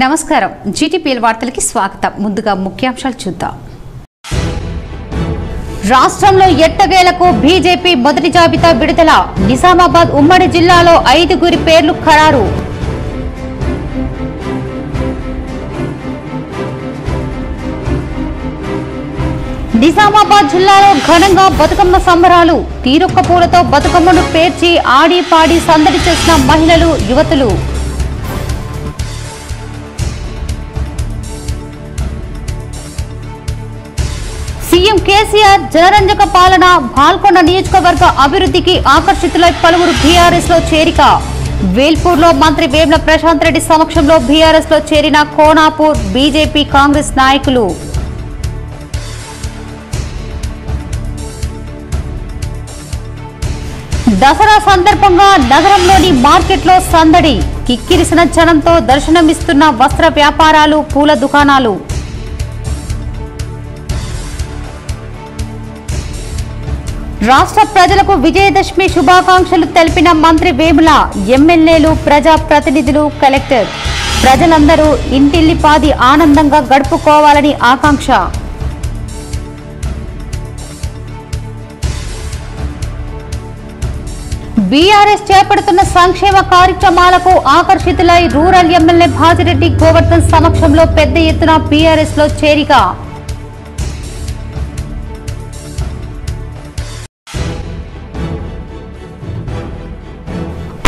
నమస్కారం జీటీపీఎల్ వార్తలకి స్వాగతం. ముందుగా ముఖ్యాంశాలు చూద్దాం. రాష్ట్రంలో ఎట్టకేలకు బీజేపీ మొదటి జాబితా విడుదల. నిజామాబాద్ ఉమ్మడి జిల్లాలో 5 పేర్లు ఖరారు. నిజామాబాద్ జిల్లాలో ఘనంగా బతుకమ్మ సంబరాలు. తీరొక్క పూలతో బతుకమ్మను పేర్చి ఆడి పాడి సందడి చేసిన మహిళలు, యువతులు. సీఎం కేసీఆర్ జనరంజక పాలన. బాల్కొండ నియోజకవర్గ అభివృద్ధికి ఆకర్షితులై పలువురు బీఆర్ఎస్ లో చేరిక. వేల్పూర్లో మంత్రి వేముల ప్రశాంత్ రెడ్డి సమక్షంలో బీఆర్ఎస్ లో చేరిన కోనాపూర్ బీజేపీ కాంగ్రెస్ నాయకులు. దసరా సందర్భంగా నగరంలోని మార్కెట్లో సందడి. కిక్కిరిసిన జనంతో దర్శనమిస్తున్న వస్త్ర వ్యాపారాలు, పూల దుకాణాలు. రాష్ట్ర ప్రజలకు విజయదశమి శుభాకాంక్షలు తెలిపిన మంత్రి వేముల. ఎమ్మెల్యేలు, ప్రజా ప్రతినిధులు, కలెక్టర్ ప్రజలందరూ ఇంటిల్లిపాది ఆనందంగా గడుపుకోవాలని ఆకాంక్ష. బీఆర్ఎస్ చేపడుతున్న సంక్షేమ కార్యక్రమాలకు ఆకర్షితులై రూరల్ ఎమ్మెల్యే భాజిరెడ్డి గోవర్ధన్ సమక్షంలో పెద్ద ఎత్తున బీఆర్ఎస్ లో చేరిక.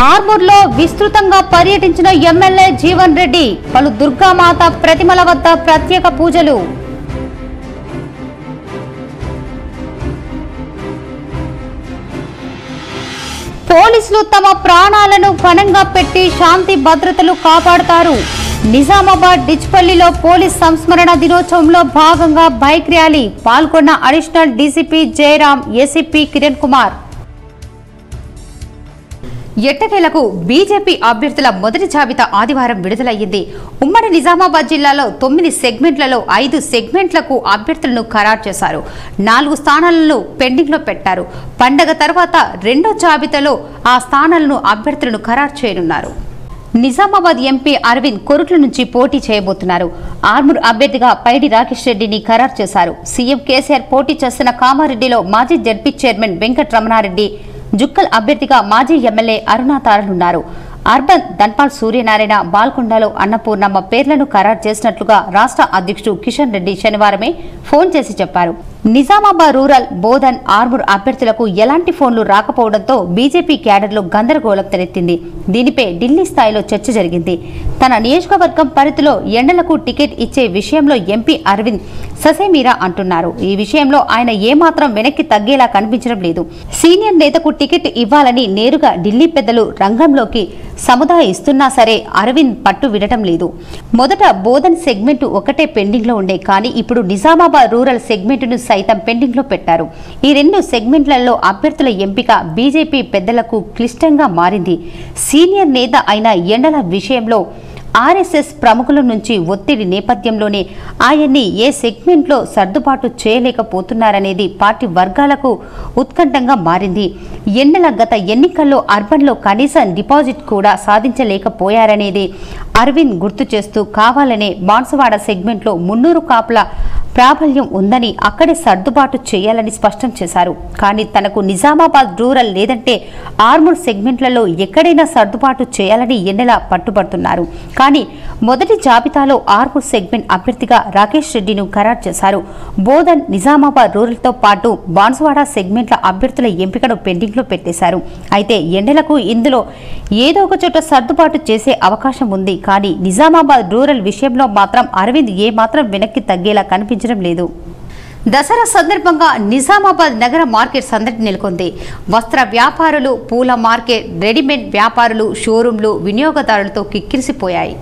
ఆర్మూర్లో విస్తృతంగా పర్యటించిన ఎమ్మెల్యే జీవన్ రెడ్డి. పలు దుర్గామాత ప్రతిమల వద్ద ప్రత్యేక పూజలు. పోలీసులు తమ ప్రాణాలను పణంగా పెట్టి శాంతి భద్రతలు కాపాడుతారు. నిజామాబాద్ డిచ్పల్లిలో పోలీస్ సంస్మరణ దినోత్సవంలో భాగంగా బైక్ ర్యాలీ. పాల్గొన్న additional DCP Jayaram, ACP Kiran Kumar. ఎట్టకేలకు బీజేపీ అభ్యర్థుల మొదటి జాబితా ఆదివారం విడుదలయ్యింది. ఉమ్మడి నిజామాబాద్ జిల్లాలో 9 సెగ్మెంట్లలో 5 సెగ్మెంట్లకు అభ్యర్థులను ఖరారు చేశారు. 4 స్థానాలను పెండింగ్లో పెట్టారు. పండగ తర్వాత రెండో జాబితాలో ఆ స్థానాలను అభ్యర్థులను ఖరారు చేయనున్నారు. నిజామాబాద్ ఎంపీ అరవింద్ కొరుట్ల నుంచి పోటీ చేయబోతున్నారు. ఆర్మూర్ అభ్యర్థిగా పైడి రాకేష్ రెడ్డిని ఖరారు చేశారు. సీఎం కేసీఆర్ పోటీ చేస్తున్న కామారెడ్డిలో మాజీ జడ్పీ చైర్మన్ వెంకట్రమణారెడ్డి, జుక్కల్ అభ్యర్థిగా మాజీ ఎమ్మెల్యే అరుణాతారలున్నారు. అర్బన్ ధన్పాల్ సూర్యనారాయణ, బాల్కొండలో అన్నపూర్ణమ్మ పేర్లను ఖరారు చేసినట్లుగా రాష్ట్ర అధ్యక్షుడు కిషన్ రెడ్డి శనివారమే ఫోన్ చేసి చెప్పారు. నిజామాబాద్ రూరల్, బోధన్, ఆర్మూర్ అభ్యర్థులకు ఎలాంటి ఫోన్లు రాకపోవడంతో బీజేపీ క్యాడర్లో గందరగోళం తలెత్తింది. దీనిపై ఢిల్లీ స్థాయిలో చర్చ జరిగింది. తన నియోజకవర్గం పరిధిలో ఎండలకు టికెట్ ఇచ్చే విషయంలో ఎంపీ అరవింద్ ససేమీరా అంటున్నారు. ఈ విషయంలో ఆయన ఏమాత్రం వెనక్కి తగ్గేలా కనిపించడం లేదు. సీనియర్ నేతకు టికెట్ ఇవ్వాలని నేరుగా ఢిల్లీ పెద్దలు రంగంలోకి సముదాయిస్తున్నా సరే అరవింద్ పట్టు విడటం లేదు. మొదట బోధన్ సెగ్మెంట్ ఒకటే పెండింగ్ లో ఉండే, కానీ ఇప్పుడు నిజామాబాద్ రూరల్ సెగ్మెంట్ ను సైతం పెండింగ్ లో పెట్టారు. ఈ 2 సెగ్మెంట్లలో అభ్యర్థుల ఎంపిక బీజేపీ పెద్దలకు క్లిష్టంగా మారింది. సీనియర్ నేత అయిన ఎండల విషయంలో ఆర్ఎస్ఎస్ ప్రముఖుల నుంచి ఒత్తిడి నేపథ్యంలోనే ఆయన్ని ఏ సెగ్మెంట్లో సర్దుబాటు చేయలేకపోతున్నారనేది పార్టీ వర్గాలకు ఉత్కంఠంగా మారింది. ఎండల గత ఎన్నికల్లో అర్బన్లో కనీసం డిపాజిట్ కూడా సాధించలేకపోయారనేది అరవింద్ గుర్తు చేస్తూ కావాలనే బాన్సువాడ సెగ్మెంట్లో 300 కాపుల ప్రాబల్యం ఉందని అక్కడే సర్దుబాటు చేయాలని స్పష్టం చేశారు. కానీ తనకు నిజామాబాద్ రూరల్ లేదంటే ఆర్మూర్ సెగ్మెంట్లలో ఎక్కడైనా సర్దుబాటు చేయాలని ఎన్నెలా పట్టుబడుతున్నారు. కానీ మొదటి జాబితాలో ఆర్మూర్ సెగ్మెంట్ అభ్యర్థిగా రాకేష్ రెడ్డిను ఖరారు చేశారు. బోధన్, నిజామాబాద్ రూరల్తో పాటు బాన్సువాడ సెగ్మెంట్ల అభ్యర్థుల ఎంపికను పెండింగ్లో పెట్టేశారు. అయితే ఎండలకు ఇందులో ఏదో ఒక చోట సర్దుబాటు చేసే అవకాశం ఉంది. కానీ నిజామాబాద్ రూరల్ విషయంలో మాత్రం అరవింద్ ఏమాత్రం వెనక్కి తగ్గేలా కనిపించడం లేదు. దసరా సందర్భంగా నిజామాబాద్ నగర మార్కెట్ సందడి నెలకొంది. వస్త్ర వ్యాపారులు, పూల మార్కెట్, రెడీమేడ్ వ్యాపారులు, షోరూంలు వినియోగదారులతో కిక్కిరిసిపోయాయి.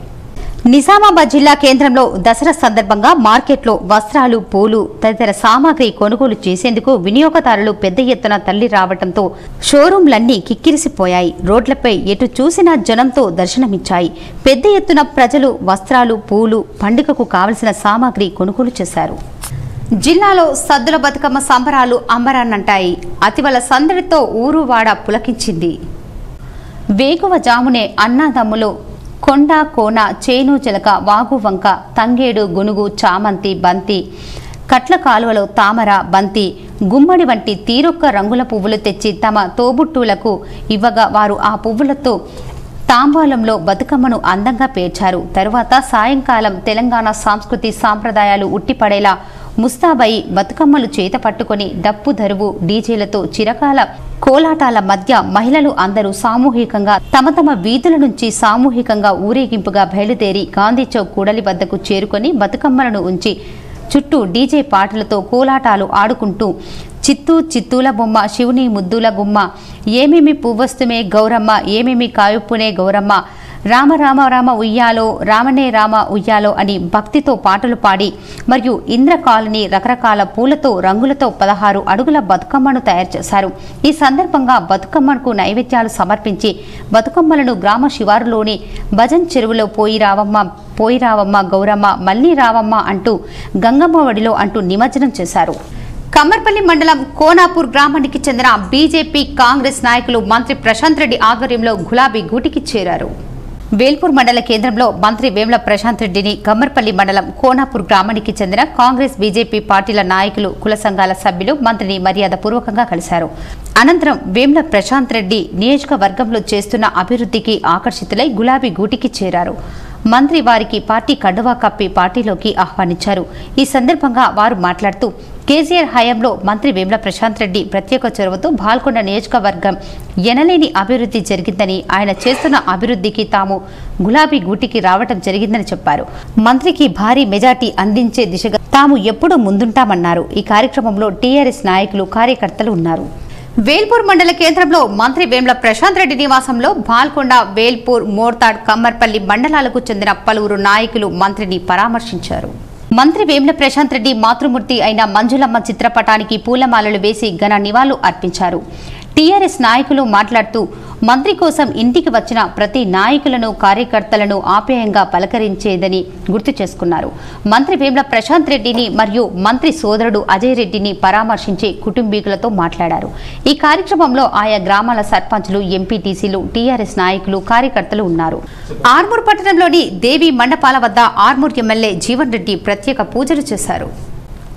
నిజామాబాద్ జిల్లా కేంద్రంలో దసరా సందర్భంగా మార్కెట్లో వస్త్రాలు, పూలు తదితర సామాగ్రి కొనుగోలు చేసేందుకు వినియోగదారులు పెద్ద ఎత్తున తరలి రావడంతో షోరూంలన్నీ కిక్కిరిసిపోయాయి. రోడ్లపై ఎటు చూసినా జనంతో దర్శనమిచ్చాయి. పెద్ద ఎత్తున ప్రజలు వస్త్రాలు, పూలు, పండుగకు కావలసిన సామాగ్రి కొనుగోలు చేశారు. జిల్లాలో సద్దుల బతుకమ్మ సంబరాలు అంబరాన్నంటాయి. అతివల సందడితో ఊరువాడ పులకించింది. వేకువ జామునే అన్నదమ్ములు కొండ కోన చేను చిలక వాగు వంక తంగేడు గునుగు చామంతి బంతి కట్ల కాలువలో తామర బంతి గుమ్మడి వంటి తీరొక్క రంగుల పువ్వులు తెచ్చి తమ తోబుట్టులకు ఇవ్వగా వారు ఆ పువ్వులతో తాంబాలంలో బతుకమ్మను అందంగా పేర్చారు. తరువాత సాయంకాలం తెలంగాణ సంస్కృతి సాంప్రదాయాలు ఉట్టిపడేలా ముస్తాబయి బతుకమ్మలు చేత పట్టుకొని డప్పు దరువు డీజేలతో చిరకాల కోలాటాల మధ్య మహిళలు అందరూ సామూహికంగా తమ తమ వీధుల నుంచి సామూహికంగా ఊరేగింపుగా బయలుదేరి గాంధీ చౌక్ కూడలి వద్దకు చేరుకొని బతుకమ్మలను ఉంచి చుట్టూ డీజే పాటలతో కోలాటాలు ఆడుకుంటూ చిత్తూల బొమ్మ శివుని ముద్దుల గుమ్మ ఏమేమి పువ్వస్తుమే గౌరమ్మ ఏమేమి కాయుప్పునే గౌరమ్మ రామ రామ రామ ఉయ్యాలో రామనే రామ ఉయ్యాలో అని భక్తితో పాటలు పాడి మరియు ఇంద్ర కాలనీ రకరకాల పూలతో రంగులతో 16 అడుగుల బతుకమ్మను తయారు చేశారు. ఈ సందర్భంగా బతుకమ్మకు నైవేద్యాలు సమర్పించి బతుకమ్మలను గ్రామ శివారులోని భజన్ చెరువులో పోయి రావమ్మ గౌరమ్మ మళ్ళీ రావమ్మ అంటూ గంగమ్మ వడిలో అంటూ నిమజ్జనం చేశారు. కమ్మర్పల్లి మండలం కోనాపూర్ గ్రామానికి చెందిన బీజేపీ కాంగ్రెస్ నాయకులు మంత్రి ప్రశాంత్ రెడ్డి ఆధ్వర్యంలో గులాబీ గూటికి చేరారు. వేల్పూర్ మండల కేంద్రంలో మంత్రి వేముల ప్రశాంత్ రెడ్డిని కమ్మర్పల్లి మండలం కోనాపూర్ గ్రామానికి చెందిన కాంగ్రెస్ బీజేపీ పార్టీల నాయకులు కుల సంఘాల సభ్యులు మంత్రిని మర్యాదపూర్వకంగా కలిశారు. అనంతరం వేముల ప్రశాంత్ రెడ్డి నియోజకవర్గంలో చేస్తున్న అభివృద్ధికి ఆకర్షితులై గులాబీ గూటికి చేరారు. మంత్రి వారికి పార్టీ కండువా కప్పి పార్టీలోకి ఆహ్వానించారు. ఈ సందర్భంగా వారు మాట్లాడుతూ కేసీఆర్ హయాంలో మంత్రి వేముల ప్రశాంత్ రెడ్డి ప్రత్యేక చొరవతో బాల్కొండ నియోజకవర్గం ఎనలేని అభివృద్ధి జరిగిందని ఆయన చేస్తున్న అభివృద్ధికి తాము గులాబీ గూటికి రావటం జరిగిందని చెప్పారు. మంత్రికి భారీ మెజార్టీ అందించే దిశగా తాము ఎప్పుడూ ముందుంటామన్నారు. ఈ కార్యక్రమంలో టీఆర్ఎస్ నాయకులు కార్యకర్తలు ఉన్నారు. వేల్పూర్ మండల కేంద్రంలో మంత్రి వేముల ప్రశాంత్ రెడ్డి నివాసంలో బాల్కొండ వేల్పూర్ మోర్తాడ్ కమ్మర్పల్లి మండలాలకు చెందిన పలువురు నాయకులు మంత్రిని పరామర్శించారు. మంత్రి వేముల ప్రశాంత్ రెడ్డి మాతృమూర్తి అయిన మంజులమ్మ చిత్రపటానికి పూలమాలలు వేసి ఘన నివాళులు అర్పించారు. టీఆర్ఎస్ నాయకులు మాట్లాడుతూ మంత్రి కోసం ఇంటికి వచ్చిన ప్రతి నాయకులను కార్యకర్తలను ఆప్యాయంగా పలకరించేదని గుర్తు చేసుకున్నారు. మంత్రి వేముల ప్రశాంత్ రెడ్డిని మరియు మంత్రి సోదరుడు అజయ్ రెడ్డిని పరామర్శించి కుటుంబీకులతో మాట్లాడారు. ఈ కార్యక్రమంలో ఆయా గ్రామాల సర్పంచులు ఎంపీటీసీలు టీఆర్ఎస్ నాయకులు కార్యకర్తలు ఉన్నారు. ఆర్మూర్ పట్టణంలోని దేవి మండపాల వద్ద ఆర్మూర్ ఎమ్మెల్యే జీవన్ రెడ్డి ప్రత్యేక పూజలు చేశారు.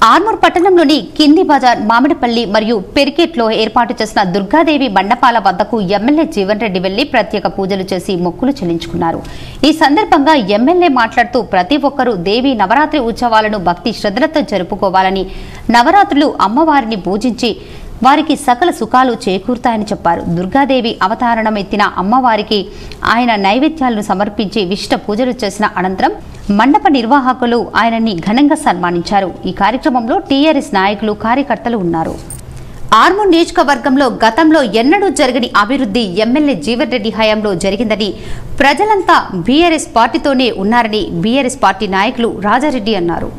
ఆర్మూర్ పట్టణంలోని కింది బజార్ మామిడిపల్లి మరియు పెరికెట్లో ఏర్పాటు చేసిన దుర్గాదేవి మండపాల వద్దకు ఎమ్మెల్యే జీవన్ రెడ్డి వెళ్లి ప్రత్యేక పూజలు చేసి మొక్కులు చెల్లించుకున్నారు. ఈ సందర్భంగా ఎమ్మెల్యే మాట్లాడుతూ ప్రతి ఒక్కరూ దేవి నవరాత్రి ఉత్సవాలను భక్తి శ్రద్ధలతో జరుపుకోవాలని, నవరాత్రులు అమ్మవారిని పూజించి వారికి సకల సుఖాలు చేకూరుతాయని చెప్పారు. దుర్గాదేవి అవతారణం ఎత్తిన అమ్మవారికి ఆయన నైవేద్యాలను సమర్పించి విశిష్ట పూజలు చేసిన అనంతరం మండప నిర్వాహకులు ఆయనని ఘనంగా సన్మానించారు. ఈ కార్యక్రమంలో టీఆర్ఎస్ నాయకులు కార్యకర్తలు ఉన్నారు. ఆర్మూర్ నియోజకవర్గంలో గతంలో ఎన్నడూ జరగని అభివృద్ధి ఎమ్మెల్యే జీవన్ రెడ్డి హయాంలో జరిగిందని, ప్రజలంతా బీఆర్ఎస్ పార్టీతోనే ఉన్నారని బీఆర్ఎస్ పార్టీ నాయకులు రాజారెడ్డి అన్నారు.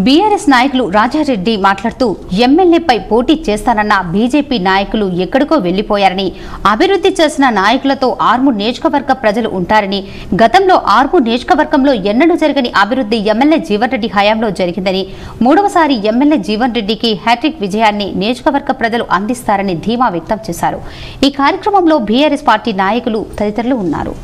బీఆర్ఎస్ నాయకులు రాజారెడ్డి మాట్లాడుతూ ఎమ్మెల్యేపై పోటీ చేస్తానన్న బీజేపీ నాయకులు ఎక్కడికో వెళ్లిపోయారని, అభివృద్ధి చేసిన నాయకులతో ఆర్మూర్ నియోజకవర్గ ప్రజలు ఉంటారని, గతంలో ఆర్మూర్ నియోజకవర్గంలో ఎన్నడూ జరగని అభివృద్ధి ఎమ్మెల్యే జీవన్ రెడ్డి హయాంలో జరిగిందని, మూడవసారి ఎమ్మెల్యే జీవన్ రెడ్డికి హ్యాట్రిక్ విజయాన్ని నియోజకవర్గ ప్రజలు అందిస్తారని ధీమా వ్యక్తం చేశారు. ఈ కార్యక్రమంలో బీఆర్ఎస్ పార్టీ నాయకులు తదితరులు ఉన్నారు.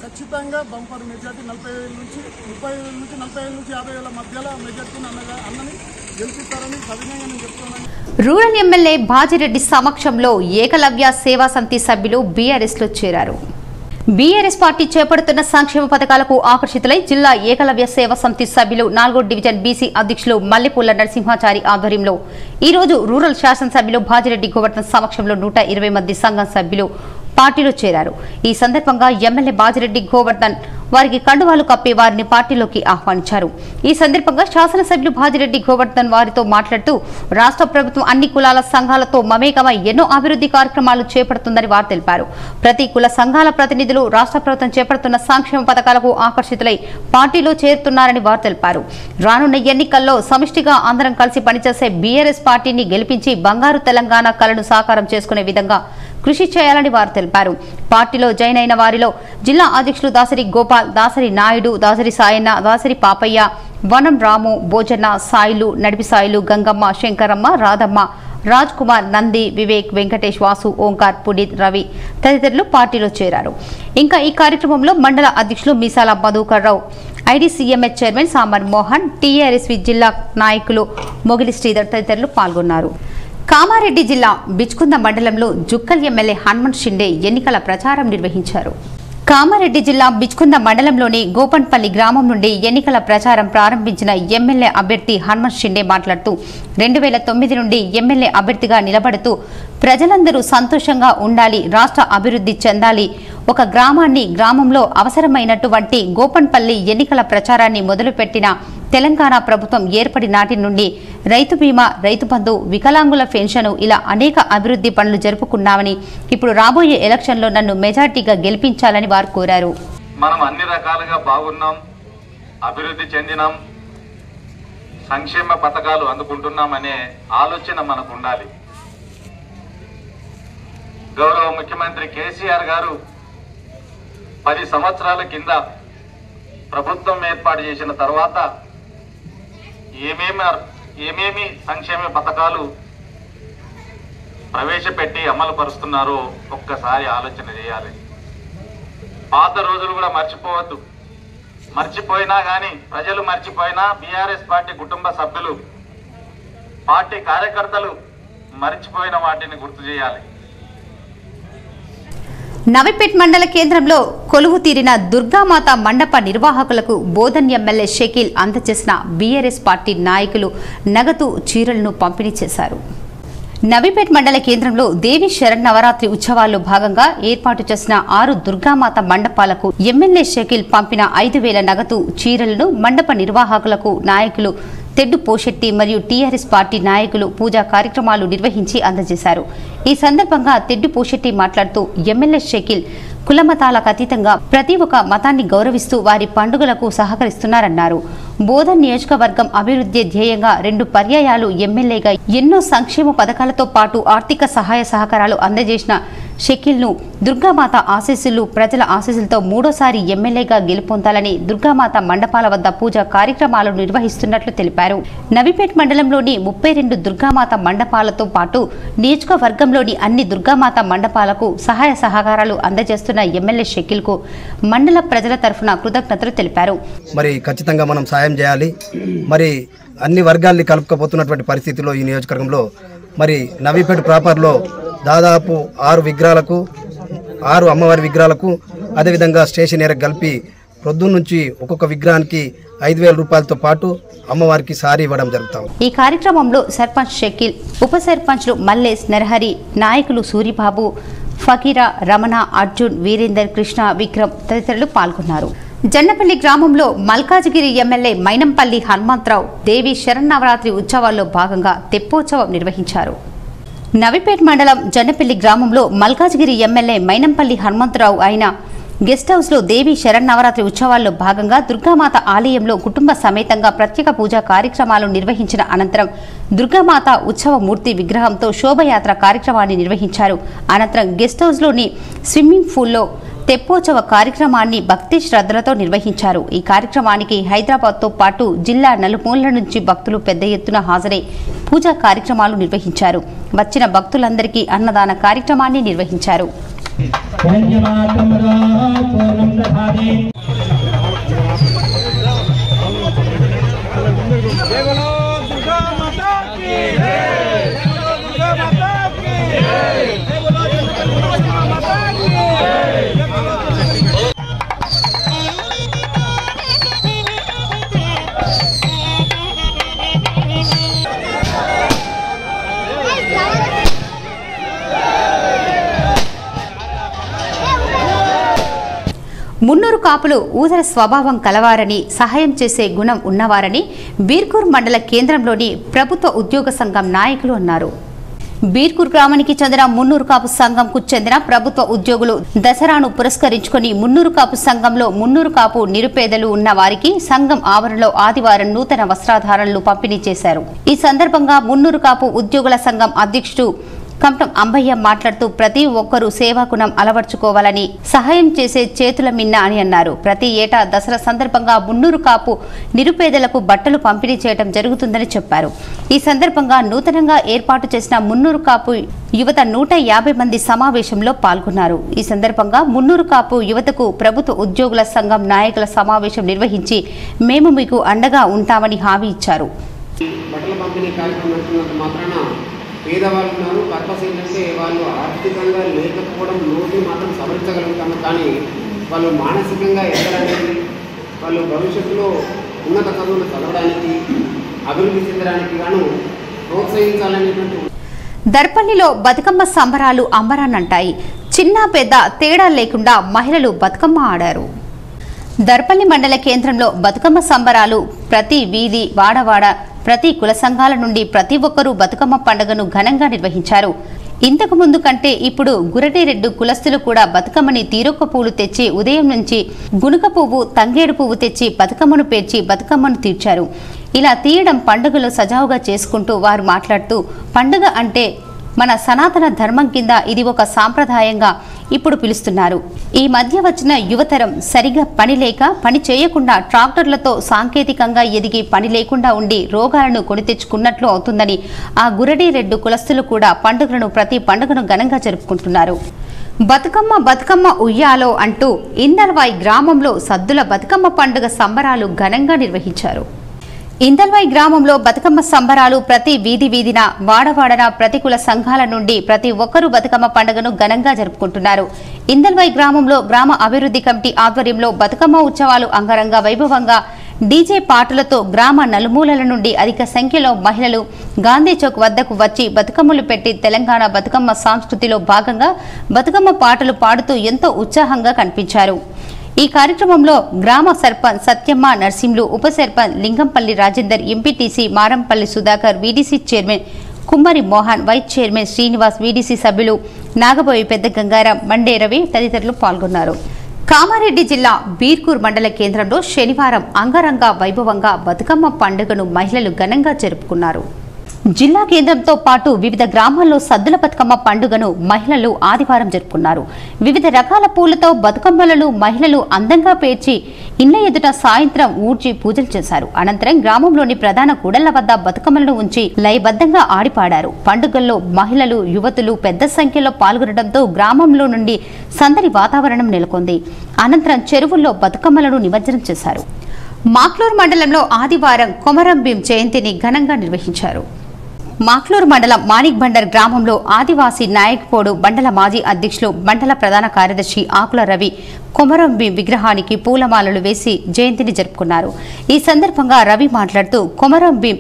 ఖచ్చితంగా బంపర్ మెజార్టీ 40,000 నుంచి 30,000 నుంచి 40,000 నుంచి 50,000 మధ్యలో మెజార్టీని అన్నని గెలిపిస్తారని సవినయంగా నేను చెప్తున్నాను. రూరల్ ఎమ్మెల్యే బాజిరెడ్డి సమక్షంలో ఏకలవ్య సేవా సమితి సభ్యులు బీఆర్ఎస్లో చేరారు. బీఆర్ఎస్ పార్టీ చేపడుతున్న సంక్షేమ పథకాలకు ఆకర్షితులై జిల్లా ఏకలవ్య సేవా సమితి సభ్యులు 4వ డివిజన్ బీసీ అధ్యక్షులు మల్లెపూల నరసింహాచారి ఆధ్వర్యంలో ఈ రోజు రూరల్ శాసనసభ్యులు బాజిరెడ్డి గోవర్ధన్ సమక్షంలో 120 మంది సంఘం సభ్యులు పార్టీలో చేరారు. ఈ సందర్భంగా ఎమ్మెల్యే బాజిరెడ్డి గోవర్ధన్ వారికి కండువాలు కప్పి వారిని పార్టీలోకి ఆహ్వానించారు. ఈ సందర్భంగా శాసనసభ్యులు బాజిరెడ్డి గోవర్ధన్ వారితో మాట్లాడుతూ రాష్ట్ర ప్రభుత్వం అన్ని కులాల సంఘాలతో మమేకమై ఎన్నో అభివృద్ధి కార్యక్రమాలు చేపడుతుందని వారు తెలిపారు. ప్రతి కుల సంఘాల ప్రతినిధులు రాష్ట్ర ప్రభుత్వం చేపడుతున్న సంక్షేమ పథకాలకు ఆకర్షితులై పార్టీలో చేరుతున్నారని వారు తెలిపారు. రానున్న ఎన్నికల్లో సమిష్టిగా అందరం కలిసి పనిచేసే బీఆర్ఎస్ పార్టీని గెలిపించి బంగారు తెలంగాణ కలను సాకారం చేసుకునే విధంగా కృషి చేయాలని వారు తెలిపారు. పార్టీలో జాయిన్ అయిన వారిలో జిల్లా అధ్యక్షులు దాసరి గోపాల్, దాసరి నాయుడు, దాసరి సాయన్న, దాసరి పాపయ్య, వనం రాము, భోజన్న, సాయిలు, నడిపి సాయిలు, గంగమ్మ, శంకరమ్మ, రాధమ్మ, రాజ్ కుమార్, నంది, వివేక్, వెంకటేష్, వాసు, ఓంకార్, పునీత్, రవి తదితరులు పార్టీలో చేరారు. ఇంకా ఈ కార్యక్రమంలో మండల అధ్యక్షులు మీసాల మధుకర్ రావు, ఐడీసీఎంహెచ్ చైర్మన్ సామర్ మోహన్, టీఆర్ఎస్వి జిల్లా నాయకులు మొగిలి శ్రీధర్ తదితరులు పాల్గొన్నారు. కామారెడ్డి జిల్లా బిచ్కుంద మండలంలో జుక్కల్ ఎమ్మెల్యే హనుమంత్ షిండే ఎన్నికల ప్రచారం నిర్వహించారు. కామారెడ్డి జిల్లా బిచ్కుంద మండలంలోని గోపన్పల్లి గ్రామం నుండి ఎన్నికల ప్రచారం ప్రారంభించిన ఎమ్మెల్యే అభ్యర్థి హనుమంత్ షిండే మాట్లాడుతూ 2009 నుండి ఎమ్మెల్యే అభ్యర్థిగా నిలబడుతూ ప్రజలందరూ సంతోషంగా ఉండాలి, రాష్ట్ర అభివృద్ధి చెందాలి, ఒక గ్రామంలో అవసరమైనటువంటి గోపన్పల్లి ఎన్నికల ప్రచారాన్ని మొదలుపెట్టిన తెలంగాణ ప్రభుత్వం ఏర్పడి నాటి నుండి రైతు బీమా, రైతు బంధు, వికలాంగుల పెన్షన్ ఇలా అనేక అభివృద్ధి పనులు జరుపుకున్నామని ఇప్పుడు రాబోయే ఎలక్షన్లో నన్ను మెజార్టీగా గెలిపించాలని వారు కోరారు. మనం అన్ని రకాలుగా బాగున్నాం, అభివృద్ధి చెందినాం, సంక్షేమ పథకాలు అందుకుంటున్నామనే ఆలోచన మనకు ఉండాలి. గౌరవ ముఖ్యమంత్రి కేసీఆర్ గారు 10 సంవత్సరాల కింద ప్రభుత్వం ఏర్పాటు చేసిన తర్వాత ఏమేమి సంక్షేమ పథకాలు ప్రవేశపెట్టి అమలు పరుస్తున్నారో ఒక్కసారి ఆలోచన చేయాలి. పాత రోజులు కూడా మర్చిపోవద్దు. మర్చిపోయినా కానీ ప్రజలు మర్చిపోయినా బీఆర్ఎస్ పార్టీ కుటుంబ సభ్యులు, పార్టీ కార్యకర్తలు మర్చిపోయిన వాటిని గుర్తు చేయాలి. నవిపేట్ మండల కేంద్రంలో కొలువు తీరిన దుర్గామాత మండప నిర్వాహకులకు బోధన్ ఎమ్మెల్యే షకీల్ అందజేసిన బీఆర్ఎస్ పార్టీ నాయకులు నగదు చీరలను పంపిణీ చేశారు. నవిపేట్ మండల కేంద్రంలో దేవి శరన్నవరాత్రి ఉత్సవాల్లో భాగంగా ఏర్పాటు చేసిన 6 దుర్గామాత మండపాలకు ఎమ్మెల్యే షకీల్ పంపిన 5,000 నగదు చీరలను మండప నిర్వాహకులకు నాయకులు తెడ్డు పోషెట్టి మరియు టీఆర్ఎస్ పార్టీ నాయకులు పూజా కార్యక్రమాలు నిర్వహించి అందజేశారు. ఈ సందర్భంగా తెడ్డు పోషెట్టి మాట్లాడుతూ ఎమ్మెల్యే షకీల్ కులమతాలకు అతీతంగా ప్రతి ఒక్క మతాన్ని గౌరవిస్తూ వారి పండుగలకు సహకరిస్తున్నారన్నారు. బోధన్ నియోజకవర్గం అభివృద్ధి ధ్యేయంగా 2 పర్యాయాలు ఎమ్మెల్యేగా ఎన్నో సంక్షేమ పథకాలతో పాటు ఆర్థిక సహాయ సహకారాలు అందజేసిన షకీల్ను దుర్గామాత ఆశీస్సులు, ప్రజల ఆశీస్సులతో 3వ సారి ఎమ్మెల్యేగా గెలుపొందాలని దుర్గామాత మండపాల వద్ద పూజా కార్యక్రమాలు నిర్వహిస్తున్నట్లు తెలిపారు. నవిపేట్ మండలంలోని 32 దుర్గామాత మండపాలతో పాటు నియోజకవర్గంలోని అన్ని దుర్గామాత మండపాలకు సహాయ సహకారాలు అందజేస్తున్న ఎమ్మెల్యే షకీల్కు మండల ప్రజల తరఫున కృతజ్ఞతలు తెలిపారు. మరి ఖచ్చితంగా మనం సాయం చేయాలి. మరి అన్ని వర్గాల్ని కలుపుకపోతున్నటువంటి పరిస్థితిలో ఈ నియోజకవర్గంలో మరి నవీపేట ప్రాపర్లో దాదాపు 6 విగ్రహాలకు 6 అమ్మవారి విగ్రహాలకు అదేవిధంగా స్టేషన్ ఏరియా కలిపి ప్రొద్దున నుంచి ఒక్కొక్క విగ్రహానికి 5,000 రూపాయలతో పాటు అమ్మవారికి సారీ ఇవ్వడం జరుగుతాం. ఈ కార్యక్రమంలో సర్పంచ్ షకీల్, ఉప సర్పంచ్లు మల్లేష్, నరహరి, నాయకులు సూరిబాబు, ఫకీరా, రమణ, అర్జున్, వీరేందర్, కృష్ణ, విక్రమ్ తదితరులు పాల్గొన్నారు. జన్నపల్లి గ్రామంలో మల్కాజ్గిరి ఎమ్మెల్యే మైనంపల్లి హనుమంతరావు దేవి శరన్నవరాత్రి ఉత్సవాల్లో భాగంగా తెప్పోత్సవం నిర్వహించారు. నవిపేట్ మండలం జన్నపల్లి గ్రామంలో మల్కాజ్గిరి ఎమ్మెల్యే మైనంపల్లి హనుమంతరావు ఆయన గెస్ట్ హౌస్లో దేవి శరన్నవరాత్రి ఉత్సవాల్లో భాగంగా దుర్గామాత ఆలయంలో కుటుంబ సమేతంగా ప్రత్యేక పూజా కార్యక్రమాలు నిర్వహించిన అనంతరం దుర్గామాత ఉత్సవమూర్తి విగ్రహంతో శోభయాత్ర కార్యక్రమాన్ని నిర్వహించారు. అనంతరం గెస్ట్ హౌస్లోని స్విమ్మింగ్ పూల్లో తెప్పోత్సవ కార్యక్రమాన్ని భక్తి శ్రద్ధలతో నిర్వహించారు. ఈ కార్యక్రమానికి హైదరాబాద్తో పాటు జిల్లా నలుమూలల నుంచి భక్తులు పెద్ద ఎత్తున హాజరై పూజా కార్యక్రమాలు నిర్వహించారు. వచ్చిన భక్తులందరికీ అన్నదాన కార్యక్రమాన్ని నిర్వహించారు. మున్నూరు కాపులు ఊదర స్వభావం కలవారని, సహాయం చేసే గుణం ఉన్నవారని బీర్కూర్ మండల కేంద్రంలోని ప్రభుత్వ ఉద్యోగ సంఘం నాయకులు అన్నారు. బీర్కూర్ గ్రామానికి చెందిన మున్నూరు కాపు సంఘంకు చెందిన ప్రభుత్వ ఉద్యోగులు దసరాను పురస్కరించుకుని మున్నూరు కాపు సంఘంలో మున్నూరు కాపు నిరుపేదలు ఉన్న వారికి సంఘం ఆవరణలో ఆదివారం నూతన వస్త్రధారణలు పంపిణీ చేశారు. ఈ సందర్భంగా మున్నూరు కాపు ఉద్యోగుల సంఘం అధ్యక్షుడు కమటం అంబయ్య మాట్లాడుతూ ప్రతి ఒక్కరూ సేవాగుణం అలవర్చుకోవాలని, సహాయం చేసే చేతుల మిన్న అని అన్నారు. ప్రతి ఏటా దసరా సందర్భంగా మున్నూరు కాపు నిరుపేదలకు బట్టలు పంపిణీ చేయడం జరుగుతుందని చెప్పారు. ఈ సందర్భంగా నూతనంగా ఏర్పాటు చేసిన మున్నూరు కాపు యువత 150 మంది సమావేశంలో పాల్గొన్నారు. ఈ సందర్భంగా మున్నూరు కాపు యువతకు ప్రభుత్వ ఉద్యోగుల సంఘం నాయకుల సమావేశం నిర్వహించి మేము మీకు అండగా ఉంటామని హామీ ఇచ్చారు. బట్టల పంపిణీ కార్యక్రమం నడుస్తున్నంత మాత్రాన పేదవాళ్ళు ఉన్నారు. పర్పస్ ఏంటంటే వాళ్ళు ఆర్థికంగా లేకపోవడం నోటి మాత్రం సవరించగలుగుతాము, కానీ వాళ్ళు మానసికంగా ఎదగడానికి, వాళ్ళు భవిష్యత్తులో ఉన్నత చదువులు చదవడానికి, అభివృద్ధి చెందడానికి గాను ప్రోత్సహించాలనేటువంటి. దర్పల్లిలో బతుకమ్మ సంబరాలు అంబరాన్నంటాయి. చిన్న పెద్ద తేడా లేకుండా మహిళలు బతుకమ్మ ఆడారు. దర్పల్లి మండల కేంద్రంలో బతుకమ్మ సంబరాలు ప్రతి వీధి వాడవాడ ప్రతి కుల సంఘాల నుండి ప్రతి ఒక్కరూ బతుకమ్మ పండుగను ఘనంగా నిర్వహించారు. ఇంతకు ముందు కంటే ఇప్పుడు గురటిరెడ్డు కులస్తులు కూడా బతుకమ్మని తీరొక్క పూలు తెచ్చి ఉదయం నుంచి గునుక పువ్వు, తంగేడు పువ్వు తెచ్చి బతుకమ్మను పేర్చి బతుకమ్మను తీర్చారు. ఇలా తీయడం పండుగలు సజావుగా చేసుకుంటూ వారు మాట్లాడుతూ పండుగ అంటే మన సనాతన ధర్మం కింద ఇది ఒక సాంప్రదాయంగా ఇప్పుడు పిలుస్తున్నారు. ఈ మధ్య వచ్చిన యువతరం సరిగా పని లేక పని చేయకుండా ట్రాక్టర్లతో సాంకేతికంగా ఎదిగి పని లేకుండా ఉండి రోగాలను కొని తెచ్చుకున్నట్లు అవుతుందని ఆ గురడిరెడ్డు కులస్తులు కూడా ప్రతి పండుగను ఘనంగా జరుపుకుంటున్నారు. బతుకమ్మ బతుకమ్మ ఉయ్యాలో అంటూ ఇందల్వాయి గ్రామంలో సద్దుల బతుకమ్మ పండుగ సంబరాలు ఘనంగా నిర్వహించారు. ఇందల్వాయి గ్రామంలో బతుకమ్మ సంబరాలు ప్రతి వీధి వీధిన వాడవాడన ప్రతి కుల సంఘాల నుండి ప్రతి ఒక్కరూ బతుకమ్మ పండుగను ఘనంగా జరుపుకుంటున్నారు. ఇందల్వాయి గ్రామంలో గ్రామ అభివృద్ధి కమిటీ ఆధ్వర్యంలో బతుకమ్మ ఉత్సవాలు అంగరంగ వైభవంగా డీజే పాటలతో గ్రామ నలుమూలల నుండి అధిక సంఖ్యలో మహిళలు గాంధీ చౌక్ వద్దకు వచ్చి బతుకమ్మలు పెట్టి తెలంగాణ బతుకమ్మ సంస్కృతిలో భాగంగా బతుకమ్మ పాటలు పాడుతూ ఎంతో ఉత్సాహంగా కనిపించారు. ఈ కార్యక్రమంలో గ్రామ సర్పంచ్ సత్యమ్మ నర్సింలు, ఉప sarpanch Lingampalli Rajender, MPTC Marampalli Sudhakar, VDC chairman Kummari Mohan, vice chairman Srinivas, VDC సభ్యులు నాగబోయి పెద్ద గంగారాం, మండే రవి తదితరులు పాల్గొన్నారు. కామారెడ్డి జిల్లా బీర్కూర్ మండల కేంద్రంలో శనివారం అంగరంగ వైభవంగా బతుకమ్మ పండుగను మహిళలు ఘనంగా జరుపుకున్నారు. జిల్లా కేంద్రంతో పాటు వివిధ గ్రామాల్లో సద్దుల బతుకమ్మ పండుగను మహిళలు ఆదివారం జరుపుకున్నారు. వివిధ రకాల పూలతో బతుకమ్మలను మహిళలు అందంగా పేర్చి ఇళ్ల ఎదుట సాయంత్రం ఊడ్చి పూజలు చేశారు. అనంతరం గ్రామంలోని ప్రధాన కూడళ్ల వద్ద బతుకమ్మలను ఉంచి లయబద్ధంగా ఆడిపాడారు. పండుగల్లో మహిళలు, యువతులు పెద్ద సంఖ్యలో పాల్గొనడంతో గ్రామంలో నుండి సందడి వాతావరణం నెలకొంది. అనంతరం చెరువుల్లో బతుకమ్మలను నిమజ్జనం చేశారు. మాక్లూరు మండలంలో ఆదివారం కొమరం భీం జయంతిని ఘనంగా నిర్వహించారు. మాక్లూరు మండలం మాణిక్ బండర్ గ్రామంలో ఆదివాసీ నాయక్పోడు మండల మాజీ అధ్యక్షులు మండల ప్రధాన కార్యదర్శి ఆకుల రవి కొమరం భీం విగ్రహానికి పూలమాలలు వేసి జయంతిని జరుపుకున్నారు. ఈ సందర్భంగా రవి మాట్లాడుతూ కొమరం భీం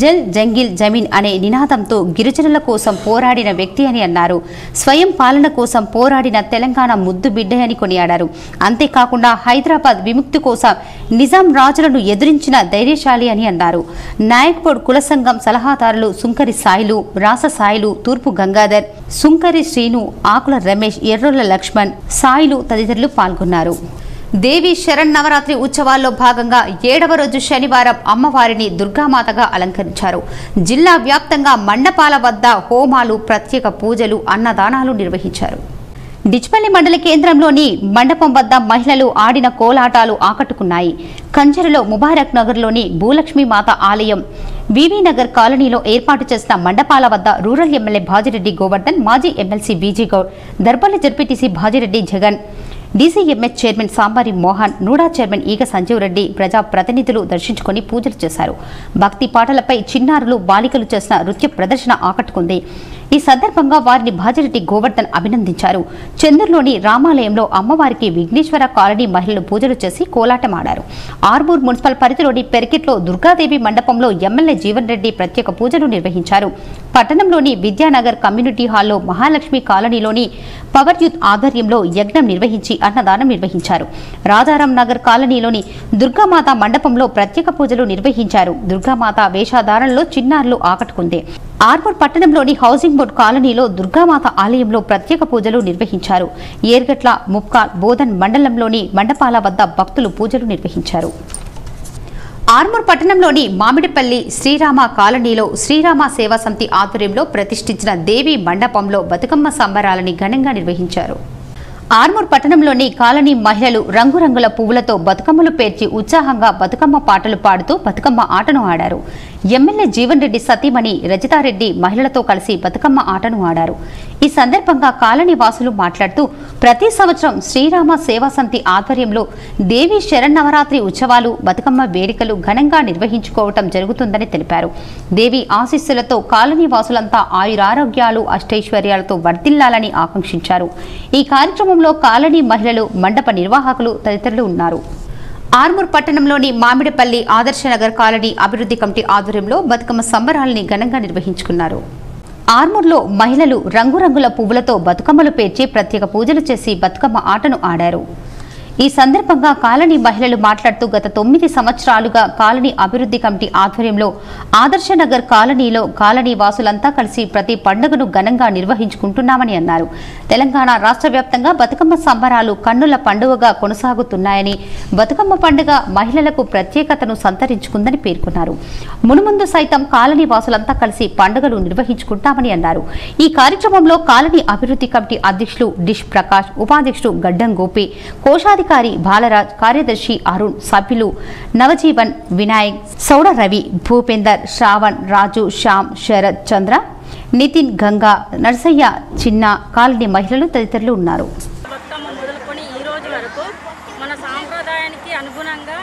జల్ జంగిల్ జమీన్ అనే నినాదంతో గిరిజనుల కోసం పోరాడిన వ్యక్తి అని అన్నారు. స్వయం పాలన కోసం పోరాడిన తెలంగాణ ముద్దు బిడ్డ అని కొనియాడారు. అంతేకాకుండా హైదరాబాద్ విముక్తి కోసం నిజాం రాజులను ఎదిరించిన ధైర్యశాలి అని అన్నారు. నాయక్పోడ్ కుల సంఘం సలహాదారులు సుంకరి సాయిలు, రాస సాయిలు, తూర్పు గంగాధర్, సుంకరి శ్రీను, ఆకుల రమేష్, ఎర్రొల్ల లక్ష్మణ్, సాయిలు తదితరులు పాల్గొన్నారు. దేవి శరన్నవరాత్రి ఉత్సవాల్లో భాగంగా 7వ రోజు శనివారం అమ్మవారిని దుర్గామాతగా అలంకరించారు. జిల్లా వ్యాప్తంగా మండపాల వద్ద హోమాలు, ప్రత్యేక పూజలు, అన్నదానాలు నిర్వహించారు. డిచ్పల్లి మండల కేంద్రంలోని మండపం వద్ద మహిళలు ఆడిన కోలాటాలు ఆకట్టుకున్నాయి. కంజరలో ముబారక్ నగర్లోని భూలక్ష్మీ మాత ఆలయం, వివి నగర్ కాలనీలో ఏర్పాటు చేసిన మండపాల వద్ద రూరల్ ఎమ్మెల్యే భాజిరెడ్డి గోవర్ధన్, మాజీ MLC BG Goud, Dharpally ZPTC Bajireddy Jagan, DCMS chairman Sambari Mohan, NUDA chairman Eaga Sanjeev Reddy ప్రజా ప్రతినిధులు దర్శించుకుని పూజలు చేశారు. భక్తి పాటలపై చిన్నారులు, బాలికలు చేసిన నృత్య ప్రదర్శన ఆకట్టుకుంది. ఈ సందర్భంగా వారిని భాజిరెడ్డి గోవర్ధన్ అభినందించారు. చందూరులోని రామాలయంలో అమ్మవారికి విఘ్నేశ్వర కాలనీ మహిళలు పూజలు చేసి కోలాటమాడారు. ఆర్మూర్ మున్సిపల్ పరిధిలోని పెరికిట్లో దుర్గాదేవి మండపంలో ఎమ్మెల్యే జీవన్ రెడ్డి ప్రత్యేక పూజలు నిర్వహించారు. పట్టణంలోని విద్యానగర్ కమ్యూనిటీ హాల్లో మహాలక్ష్మి కాలనీలోని పవర్ యూత్ ఆధ్వర్యంలో యజ్ఞం నిర్వహించి అన్నదానం నిర్వహించారు. రాజారాం నగర్ కాలనీలోని దుర్గామాత మండపంలో ప్రత్యేక పూజలు నిర్వహించారు. దుర్గామాత వేషధారణలో చిన్నారులు ఆకట్టుకుంది. ఆర్మూర్ పట్టణంలోని హౌసింగ్ బోర్డు కాలనీలో దుర్గామాత ఆలయంలో ప్రత్యేక పూజలు నిర్వహించారు. ఏర్గట్ల, ముప్కాల్, బోధన్ మండలంలోని మండపాల వద్ద భక్తులు పూజలు నిర్వహించారు. ఆర్మూర్ పట్టణంలోని మామిడిపల్లి శ్రీరామ కాలనీలో శ్రీరామ సేవా సమితి ఆధ్వర్యంలో ప్రతిష్ఠించిన దేవి మండపంలో బతుకమ్మ సంబరాలని ఘనంగా నిర్వహించారు. ఆర్మూర్ పట్టణంలోని కాలనీ మహిళలు రంగురంగుల పువ్వులతో బతుకమ్మలు పేర్చి ఉత్సాహంగా బతుకమ్మ పాటలు పాడుతూ బతుకమ్మ ఆటను ఆడారు. ఎమ్మెల్యే జీవన్ రెడ్డి సతీమణి రజితారెడ్డి మహిళలతో కలిసి బతుకమ్మ ఆటను ఆడారు. ఈ సందర్భంగా కాలనీ వాసులు మాట్లాడుతూ ప్రతి సంవత్సరం శ్రీరామ సేవా సమితి ఆధ్వర్యంలో దేవి శరన్నవరాత్రి ఉత్సవాలు బతుకమ్మ వేడుకలు ఘనంగా నిర్వహించుకోవటం జరుగుతుందని తెలిపారు. దేవి ఆశీస్సులతో కాలనీ వాసులంతా ఆయురారోగ్యాలు అష్టైశ్వర్యాలతో వర్ధిల్లాలని ఆకాంక్షించారు. ఈ కార్యక్రమంలో కాలనీ మహిళలు, మండప నిర్వాహకులు తదితరులు ఉన్నారు. ఆర్మూర్ పట్టణంలోని మామిడిపల్లి ఆదర్శనగర్ కాలనీ అభివృద్ధి కమిటీ ఆధ్వర్యంలో బతుకమ్మ సంబరాలని ఘనంగా నిర్వహించుకున్నారు. ఆర్మూర్లో మహిళలు రంగురంగుల పువ్వులతో బతుకమ్మలు పేర్చి ప్రత్యేక పూజలు చేసి బతుకమ్మ ఆటను ఆడారు. ఈ సందర్భంగా కాలనీ మహిళలు మాట్లాడుతూ గత 9 సంవత్సరాలుగా కాలనీ అభివృద్ధి కమిటీ ఆధ్వర్యంలో ఆదర్శనగర్ కాలనీలో కాలనీ వాసులంతా కలిసి ప్రతి పండుగను ఘనంగా నిర్వహించుకుంటున్నామని అన్నారు. తెలంగాణ రాష్ట్ర వ్యాప్తంగా బతుకమ్మ సంబరాలు కన్నుల పండుగగా కొనసాగుతున్నాయని, బతుకమ్మ పండుగ మహిళలకు ప్రత్యేకతను సంతరించుకుందని పేర్కొన్నారు. మునుముందు సైతం కాలనీ వాసులంతా కలిసి పండుగలు నిర్వహించుకుంటామని అన్నారు. ఈ కార్యక్రమంలో కాలనీ అభివృద్ధి కమిటీ అధ్యక్షులు డిష్ ప్రకాష్, ఉపాధ్యక్షుడు గడ్డం గోపి, కోశాధికారి బాలరాజ్, కార్యదర్శి అరుణ్, సభ్యులు నవజీవన్, వినాయక్, సౌడ రవి, భూపేందర్, శ్రావణ్, రాజు, శ్యామ్, శరత్, చంద్ర, నితిన్, గంగా, నర్సయ్య, చిన్న, కాలనీ మహిళలు తదితరులు ఉన్నారు. బతుకమ్మ మొదలుకొని ఈ రోజు వరకు మన సాంప్రదాయానికి అనుగుణంగా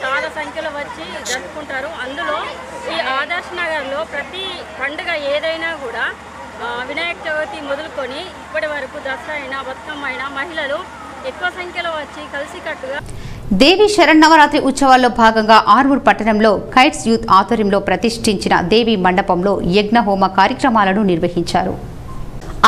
చాలా సంఖ్యలో వచ్చి జరుపుకుంటారు. అందులో ఈ ఆదర్శ్ నగర్లో ప్రతి పండుగ ఏదైనా కూడా వినాయక చవితి మొదలుకొని ఇప్పటి వరకు దసరా అయినా బతుకమ్మ అయినా మహిళలు ఎక్కువ సంఖ్యలో వచ్చి కలిసికట్టుగా దేవి శరన్నవరాత్రి ఉత్సవాల్లో భాగంగా ఆర్మూర్ పట్టణంలో కైట్స్ యూత్ ఆధ్వర్యంలో ప్రతిష్ఠించిన దేవి మండపంలో యజ్ఞ హోమ కార్యక్రమాలను నిర్వహించారు.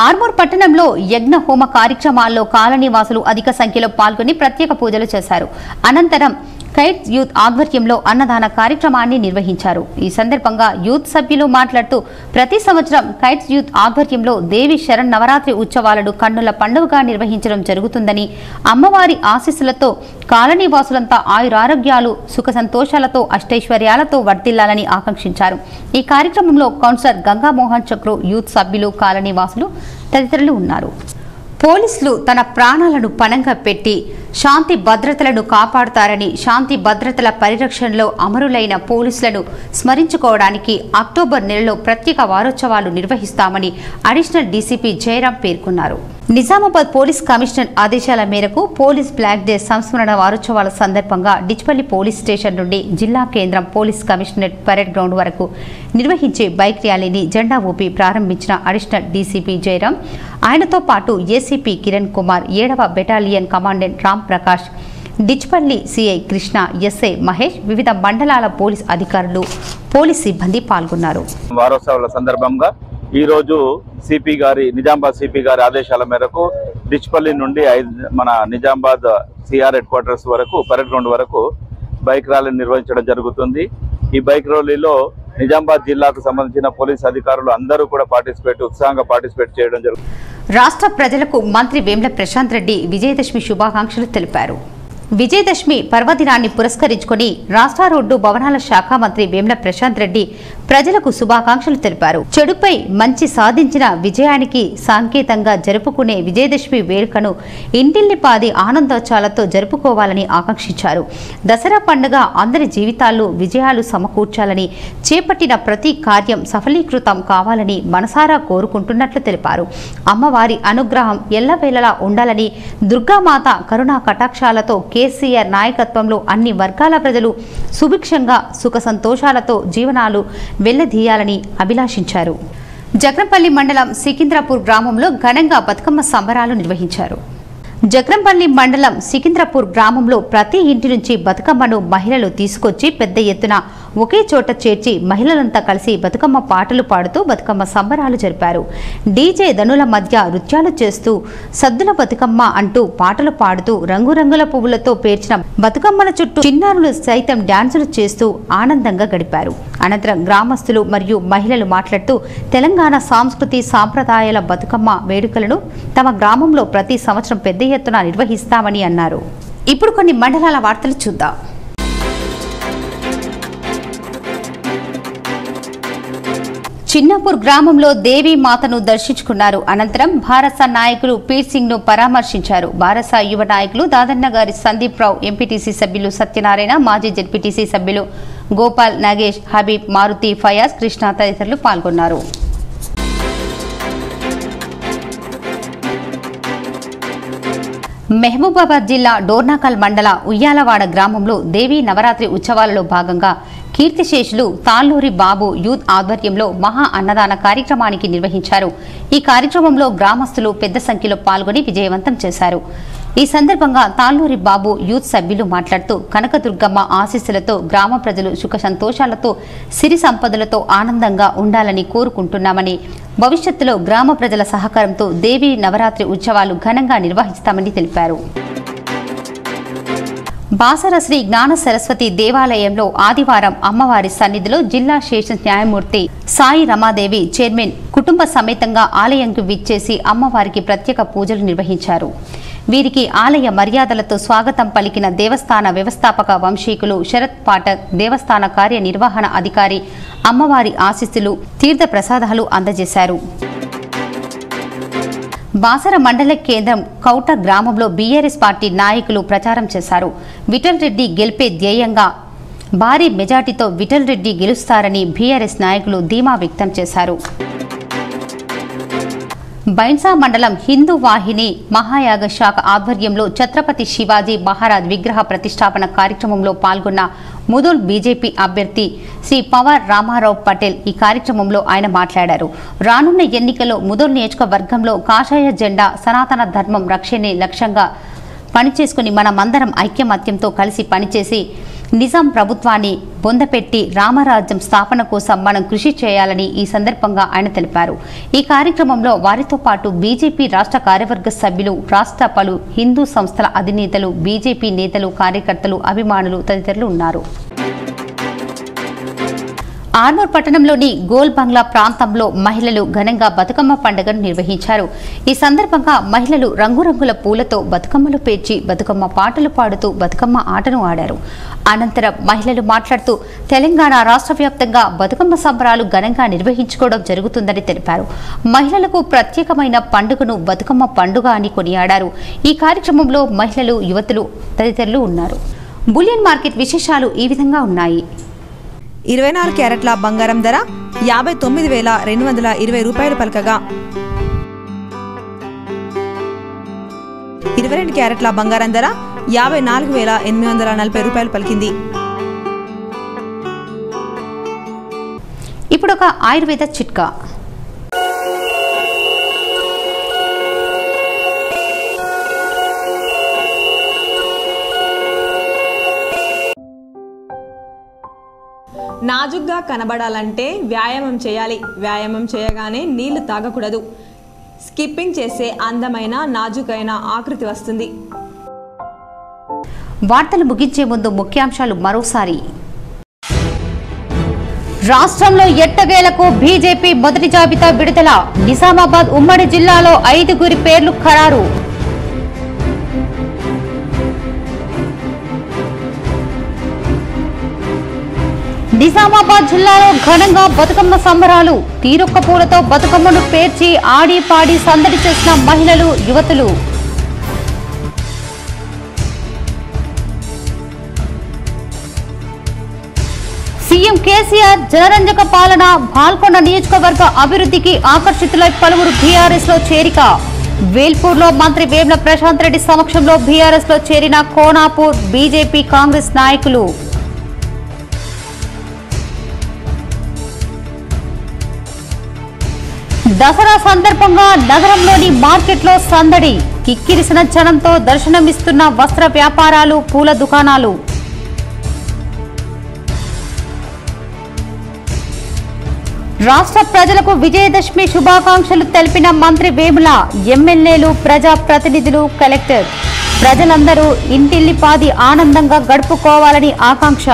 ఆర్మూర్ పట్టణంలో యజ్ఞ హోమ కార్యక్రమాల్లో కాలనీ వాసులు అధిక సంఖ్యలో పాల్గొని ప్రత్యేక పూజలు చేశారు. అనంతరం కైట్స్ యూత్ ఆధ్వర్యంలో అన్నదాన కార్యక్రమాన్ని నిర్వహించారు. ఈ సందర్భంగా యూత్ సభ్యులు మాట్లాడుతూ ప్రతి సంవత్సరం కైట్స్ యూత్ ఆధ్వర్యంలో దేవి శరన్నవరాత్రి ఉత్సవాలను కన్నుల పండుగగా నిర్వహించడం జరుగుతుందని, అమ్మవారి ఆశీస్సులతో కాలనీ వాసులంతా ఆయురారోగ్యాలు, సుఖ సంతోషాలతో అష్టైశ్వర్యాలతో వర్ధిల్లాలని ఆకాంక్షించారు. ఈ కార్యక్రమంలో కౌన్సిలర్ గంగామోహన్ చక్రు, యూత్ సభ్యులు, కాలనీ వాసులు తదితరులు ఉన్నారు. పోలీసులు తన ప్రాణాలను పణంగా పెట్టి శాంతి భద్రతలను కాపాడుతారని, శాంతి భద్రతల పరిరక్షణలో అమరులైన పోలీసులను స్మరించుకోవడానికి అక్టోబర్ నెలలో ప్రత్యేక వారోత్సవాలు నిర్వహిస్తామని అడిషనల్ డీసీపీ జయరాం పేర్కొన్నారు. నిజామాబాద్ పోలీస్ కమిషనర్ ఆదేశాల మేరకు పోలీస్ బ్లాక్ డే సంస్మరణ వారోత్సవాల సందర్భంగా డిచ్పల్లి పోలీస్ స్టేషన్ నుండి జిల్లా కేంద్రం పోలీస్ కమిషనరేట్ పరేడ్ గ్రౌండ్ వరకు నిర్వహించే బైక్ ర్యాలీని జెండా ఊపి ప్రారంభించిన అడిషనల్ డీసీపీ జయరాం, ఆయనతో పాటు ఏసీపీ కిరణ్ కుమార్, 7వ battalion commandant Ram Prakash, Dichpally CI Krishna, SI Mahesh, వివిధ మండలాల పోలీస్ అధికారులు, పోలీస్ సిబ్బంది పాల్గొన్నారు. వారోత్సవాల సందర్భంగా ఈరోజు నిజామాబాద్ సిపి గారి ఆదేశాల మేరకు డిచ్పల్లి నుండి మన నిజామాబాద్ సిఆర్ హెడ్ క్వార్టర్స్ వరకు పరేడ్ గ్రౌండ్ వరకు బైక్ ర్యాలీ నిర్వహించడం జరుగుతుంది. ఈ బైక్ ర్యాలీలో నిజామాబాద్ జిల్లాకు సంబంధించిన పోలీస్ అధికారులు అందరూ కూడా ఉత్సాహంగా పార్టిసిపేట్ చేయడం జరుగుతుంది. రాష్ట్ర ప్రజలకు మంత్రి వేముల ప్రశాంత్ రెడ్డి విజయదశమి శుభాకాంక్షలు తెలిపారు. విజయదశమి పర్వదినాన్ని పురస్కరించుకొని రాష్ట్ర రోడ్డు భవనాల శాఖ మంత్రి వేముల ప్రశాంత్ రెడ్డి ప్రజలకు శుభాకాంక్షలు తెలిపారు. చెడుపై మంచి సాధించిన విజయానికి సంకేతంగా జరుపుకునే విజయదశమి వేడుకను ఇంటిల్లిపాది ఆనందోత్సాహాలతో జరుపుకోవాలని ఆకాంక్షించారు. దసరా పండుగ అందరి జీవితాల్లో విజయాలు సమకూర్చాలని, చేపట్టిన ప్రతి కార్యం సఫలీకృతం కావాలని మనసారా కోరుకుంటున్నట్లు తెలిపారు. అమ్మవారి అనుగ్రహం ఎల్లవేళలా ఉండాలని, దుర్గామాత కరుణా కటాక్షాలతో కేసీఆర్ నాయకత్వంలో అన్ని వర్గాల ప్రజలు సుభిక్షంగా సుఖ సంతోషాలతో జీవనాలు వెళ్లదీయాలని అభిలాషించారు. జక్రంపల్లి మండలం సికింద్రాపూర్ గ్రామంలో ఘనంగా బతుకమ్మ సంబరాలు నిర్వహించారు. జక్రంపల్లి మండలం సికింద్రాపూర్ గ్రామంలో ప్రతి ఇంటి నుంచి బతుకమ్మను మహిళలు తీసుకొచ్చి పెద్ద ఎత్తున ఒకే చోట చేర్చి మహిళలంతా కలిసి బతుకమ్మ పాటలు పాడుతూ బతుకమ్మ సంబరాలు జరిపారు. డీజే ధనుల మధ్య నృత్యాలు చేస్తూ సద్దుల బతుకమ్మ అంటూ పాటలు పాడుతూ రంగురంగుల పువ్వులతో పేర్చిన బతుకమ్మల చుట్టూ చిన్నారులు సైతం డాన్సులు చేస్తూ ఆనందంగా గడిపారు. అనంతరం గ్రామస్తులు మరియు మహిళలు మాట్లాడుతూ తెలంగాణ సంస్కృతి సాంప్రదాయాల బతుకమ్మ వేడుకలను తమ గ్రామంలో ప్రతి సంవత్సరం పెద్ద ఎత్తున నిర్వహిస్తామని అన్నారు. ఇప్పుడు కొన్ని మండలాల వార్తలు చూద్దాం. చిన్నపూర్ గ్రామంలో దేవీ మాతను దర్శించుకున్నారు. అనంతరం భారస నాయకులు పీర్ సింగ్ ను పరామర్శించారు. భారస యువ నాయకులు దాదన్న గారి సందీప్ రావు, ఎంపీటీసీ సభ్యులు సత్యనారాయణ, మాజీ జెడ్పీటీసీ సభ్యులు గోపాల్, నాగేష్, హబీబ్, మారుతి, ఫయాజ్, కృష్ణ తదితరులు పాల్గొన్నారు. మహబూబాబాద్ జిల్లా డోర్నాకల్ మండల ఉయ్యాలవాడ గ్రామంలో దేవీ నవరాత్రి ఉత్సవాలలో భాగంగా కీర్తిశేషులు తాళ్ళూరి బాబు యూత్ ఆధ్వర్యంలో మహా అన్నదాన కార్యక్రమానికి నిర్వహించారు. ఈ కార్యక్రమంలో గ్రామస్తులు పెద్ద సంఖ్యలో పాల్గొని విజయవంతం చేశారు. ఈ సందర్భంగా తాళ్ళూరి బాబు యూత్ సభ్యులు మాట్లాడుతూ కనకదుర్గమ్మ ఆశీస్సులతో గ్రామ ప్రజలు సుఖ సంతోషాలతో సిరి సంపదలతో ఆనందంగా ఉండాలని కోరుకుంటున్నామని, భవిష్యత్తులో గ్రామ ప్రజల సహకారంతో దేవీ నవరాత్రి ఉత్సవాలు ఘనంగా నిర్వహిస్తామని తెలిపారు. బాసర శ్రీ జ్ఞాన సరస్వతి దేవాలయంలో ఆదివారం అమ్మవారి సన్నిధిలో జిల్లా సెషన్స్ న్యాయమూర్తి సాయి రమాదేవి చైర్మన్ కుటుంబ సమేతంగా ఆలయంకు విచ్చేసి అమ్మవారికి ప్రత్యేక పూజలు నిర్వహించారు. వీరికి ఆలయ మర్యాదలతో స్వాగతం పలికిన దేవస్థాన వ్యవస్థాపక వంశీకులు శరత్ పాఠక్, దేవస్థాన కార్యనిర్వహణ అధికారి అమ్మవారి ఆశీస్సులు, తీర్థ ప్రసాదాలు అందజేశారు. బాసర మండల కేంద్రం కౌట గ్రామంలో బీఆర్ఎస్ పార్టీ నాయకులు ప్రచారం చేశారు. విఠల్ రెడ్డి గెలిపే ధ్యేయంగా భారీ మెజార్టీతో విఠల్ రెడ్డి గెలుస్తారని బీఆర్ఎస్ నాయకులు ధీమా వ్యక్తం చేశారు. బైన్సా మండలం హిందూ వాహిని మహాయాగ శాఖ ఆధ్వర్యంలో ఛత్రపతి శివాజీ మహారాజ్ విగ్రహ ప్రతిష్టాపన కార్యక్రమంలో పాల్గొన్న ముదోల్ బీజేపీ అభ్యర్థి శ్రీ పవర్ రామారావు పటేల్. ఈ కార్యక్రమంలో ఆయన మాట్లాడారు. రానున్న ఎన్నికల్లో ముదోల్ నియోజకవర్గంలో కాషాయ జెండా, సనాతన ధర్మం రక్షణే లక్ష్యంగా పనిచేసుకుని మనమందరం ఐక్యమత్యంతో కలిసి పనిచేసి నిజాం ప్రభుత్వాన్ని బొందపెట్టి రామరాజ్యం స్థాపన కోసం మనం కృషి చేయాలని ఈ సందర్భంగా ఆయన తెలిపారు. ఈ కార్యక్రమంలో వారితో పాటు బీజేపీ రాష్ట్ర కార్యవర్గ సభ్యులు, రాష్ట్ర పలు హిందూ సంస్థల అధినేతలు, బీజేపీ నేతలు, కార్యకర్తలు, అభిమానులు తదితరులు ఉన్నారు. ఆర్మూర్ పట్టణంలోని గోల్ బంగ్లా ప్రాంతంలో మహిళలు ఘనంగా బతుకమ్మ పండుగను నిర్వహించారు. ఈ సందర్భంగా మహిళలు రంగురంగుల పూలతో బతుకమ్మలు పేర్చి బతుకమ్మ పాటలు పాడుతూ బతుకమ్మ ఆటను ఆడారు. అనంతరం మహిళలు మాట్లాడుతూ తెలంగాణ రాష్ట్ర వ్యాప్తంగా బతుకమ్మ సంబరాలు ఘనంగా నిర్వహించుకోవడం జరుగుతుందని తెలిపారు. మహిళలకు ప్రత్యేకమైన పండుగను బతుకమ్మ పండుగ అని కొనియాడారు. ఈ కార్యక్రమంలో మహిళలు, యువతులు తదితరులు ఉన్నారు. బులియన్ మార్కెట్ విశేషాలు ఈ విధంగా ఉన్నాయి. 24 క్యారెట్ల బంగారం ధర 59,220 రూపాయలు పలకగా 22 క్యారెట్ల బంగారం ధర 54,840 రూపాయలు పలికింది. ఇప్పుడు ఒక ఆయుర్వేద చిట్కా. నాజుగ్గా కనబడాలంటే వ్యాయామం చేయాలి. వ్యాయామం చేయగానే నీళ్లు తాగకూడదు. స్కిప్పింగ్ చేసే అందమైన నాజుకైన ఆకృతి వస్తుంది. వార్తలు ముగించే ముందు ముఖ్యాంశాలు మరోసారి. రాష్ట్రంలో ఎట్టకేలకు బీజేపీ మొదటి జాబితా విడుదల. నిజామాబాద్ ఉమ్మడి జిల్లాలో 5 పేర్లు ఖరారు. నిజామాబాద్ జిల్లాలో ఘనంగా బతుకమ్మ సంబరాలు. తీరొక్క పూలతో బతుకమ్మను పేర్చి ఆడి పాడి సందడి చేసిన మహిళలు, యువతులు. సీఎం కేసీఆర్ జనరంజక పాలన, బాల్కొండ నియోజకవర్గ అభివృద్ధికి ఆకర్షితులై పలువురు బీఆర్ఎస్ లో చేరిక. వేల్పూర్లో మంత్రి వేముల ప్రశాంత్ రెడ్డి సమక్షంలో బీఆర్ఎస్ లో చేరిన కోనాపూర్ బీజేపీ, కాంగ్రెస్ నాయకులు. దసరా సందర్భంగా నగరంలోని మార్కెట్లో సందడి. కిక్కిరిసిన జనంతో దర్శనమిస్తున్న వస్త్ర వ్యాపారాలు, పూల దుకాణాలు. రాష్ట్ర ప్రజలకు విజయదశమి శుభాకాంక్షలు తెలిపిన మంత్రి వేముల. ఎమ్మెల్యేలు, ప్రజా ప్రతినిధులు, కలెక్టర్ ప్రజలందరూ ఇంటిల్లిపాది ఆనందంగా గడుపుకోవాలని ఆకాంక్ష.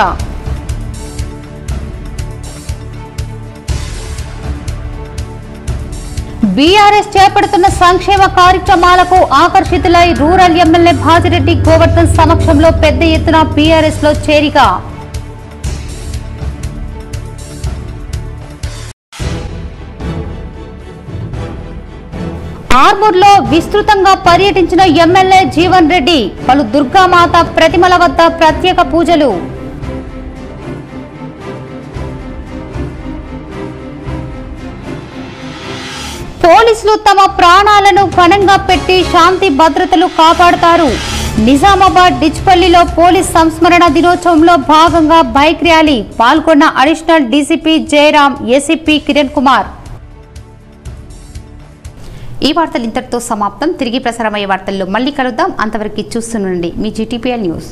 బీఆర్ఎస్ చేపడుతున్న సంక్షేమ కార్యక్రమాలకు ఆకర్షితులై రూరల్ ఎమ్మెల్యే భాజిరెడ్డి గోవర్ధన్ సమక్షంలో పెద్ద ఎత్తున బీఆర్ఎస్ లో చేరిక. ఆర్మూర్లో విస్తృతంగా పర్యటించిన ఎమ్మెల్యే జీవన్ రెడ్డి పలు దుర్గామాత ప్రతిమల వద్ద ప్రత్యేక పూజలు. పోలీసులు తమ ప్రాణాలను పణంగా పెట్టి శాంతి భద్రతలు కాపాడుతారు. నిజామాబాద్ డిచ్పల్లిలో పోలీస్ సంస్మరణ దినోత్సవంలో భాగంగా బైక్ ర్యాలీ పాల్గొన్న additional DCP Jayaram, ACP Kiran Kumar. ఈ వార్తలు ఇంతటితో సమాప్తం. తిరిగి ప్రసారమయ్యే వార్తల్లో మళ్ళీ కలుద్దాం. అంతవరకు చూస్తుండండి మీ జీటీపీఎల్ న్యూస్.